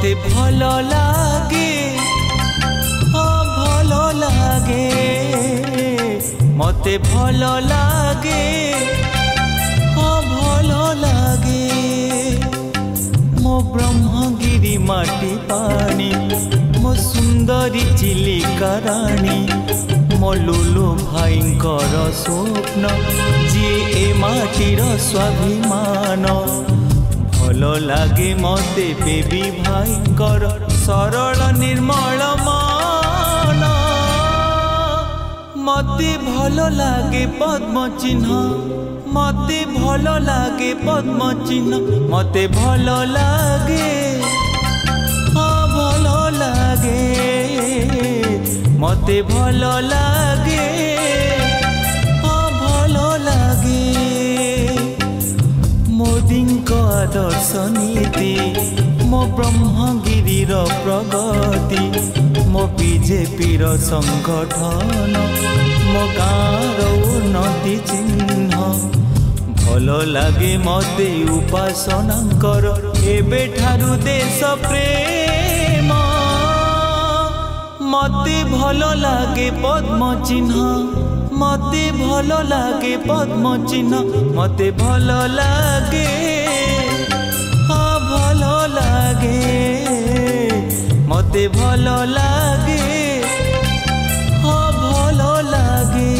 मते भल लागे भल लागे मते भल लागे भल लागे मो ब्रह्मगिरी माटी पानी मो सुंदरी चिलिका रानी मो लुलु भाईंकर स्वप्न जी ए माटीर स्वाभिमान भल लागे मते बेबी भाईंकर सरल निर्मल मान मते भल लागे पद्म चिन्ह मते भल लागे पद्म चिन्ह मते भल लागे भल लागे मते भल लागे भल लागे मोदी आदर्श नीति मो ब्रह्मगिरीर प्रगति मो बीजेपी संगठन मो गाँर उन्नति चिन्ह भल लागे मते उपासना कर एबे ठारू देश प्रेम मते भल लागे पद्म चिन्ह मते भल लागे पद्म चिन्ह मते भल लागे भल लागे मते भल लागे भल लागे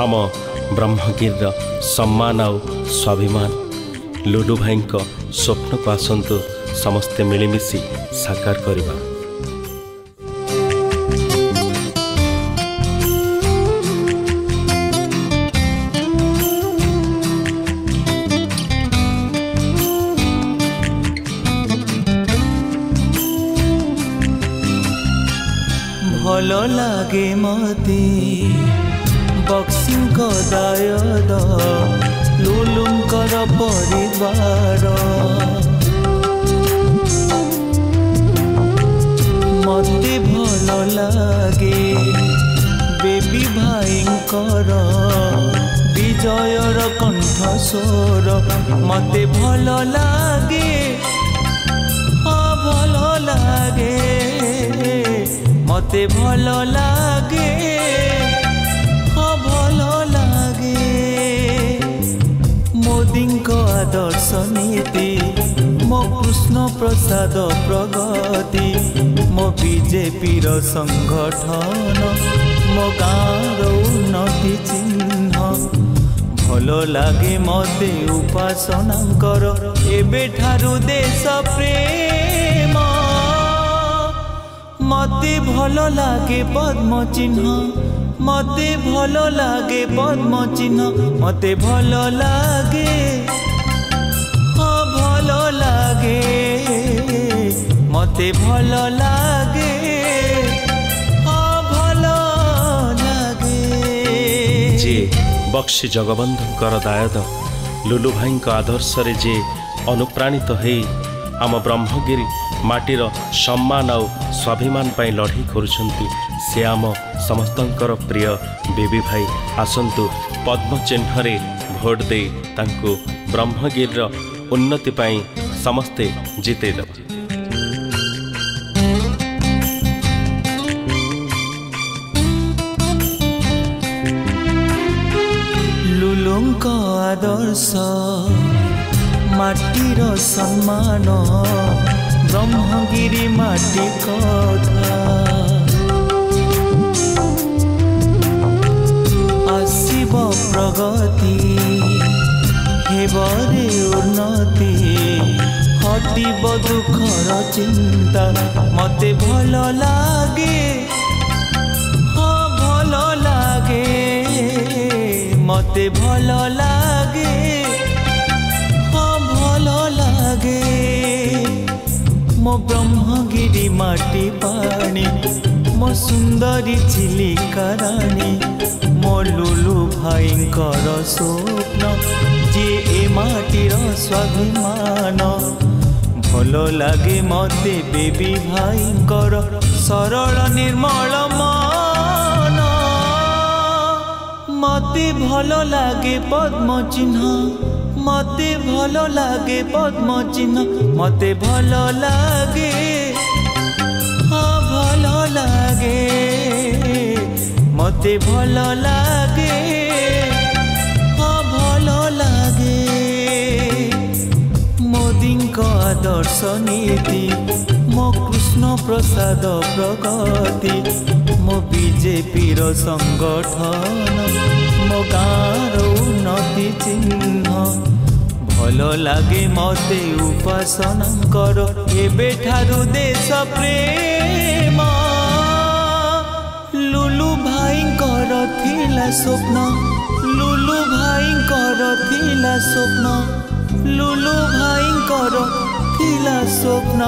आम ब्रह्मगिर सम्मान आउ स्वाभिमान लुलु भाई स्वप्न को आसतु समस्ते मिलमिशि साकार करवा। भल लागे मते बक्सिंग दायद लुलुंकर परिवार मते भल लागे बेबी भाईंकर विजयर कंठस्वर मते भल लागे भल लागे मते भल लागे भल लागे मोदी आदर्श नीति मो कृष्ण प्रसाद प्रगति मो बीजेपी संगठन मो गाँर उन्नति चिन्ह भल लागे मते उपासना कर एबे ठारू देश प्रेम मते भल लागे पद्म चिन्ह मते भल लागे पद्म चिन्ह मते भल लागे भल लागे मते भल लागे भल लागे जे बक्सी जगबंधुकर दायद लुलु भाई आदर्श रे जे अनुप्राणित है आम ब्रह्मगिरी माटीर सम्मान आउ स्वाभिमान पाई लड़ी करुछंती से आम समस्तंकर प्रिय बेबी भाई आसंतु पद्म चिन्ह रे भोट दे तांको ब्रह्मगिरीर उन्नति पाई समस्ते जिते दब। लुलुंक आदर्श माटीर सम्मान ब्रह्मगिरी माटी कथा आसीब प्रगति हेबरे उन्नति हटिब दुखर चिंता मते भल लागे भल लागे मते भल लागे भल लागे मो ब्रह्मगिरी माटी पानी मो सुंदरी चिलिका रानी मो लुलु भाईंकर स्वप्न जे ए माटीर स्वाभिमान भल लागे मते बेबी भाईंकर सरल निर्मल मान मते भल लागे पद्म चिन्ह मते भल लागे पद्म चिन्ह मते भल लागे हाँ भल लागे मते भल लागे हाँ भल लागे मोदी आदर्श नीति मो कृष्ण प्रसाद प्रगति मो बीजेपी संगठन मो गाँर उन्नति चिन्ह भल लागे मते उपासना कर एबे ठारू देश प्रेम लुलु भाईंकर थिला स्वप्न लुलु भाईंकर थिला स्वप्न लुलु भाईंकर थिला स्वप्न।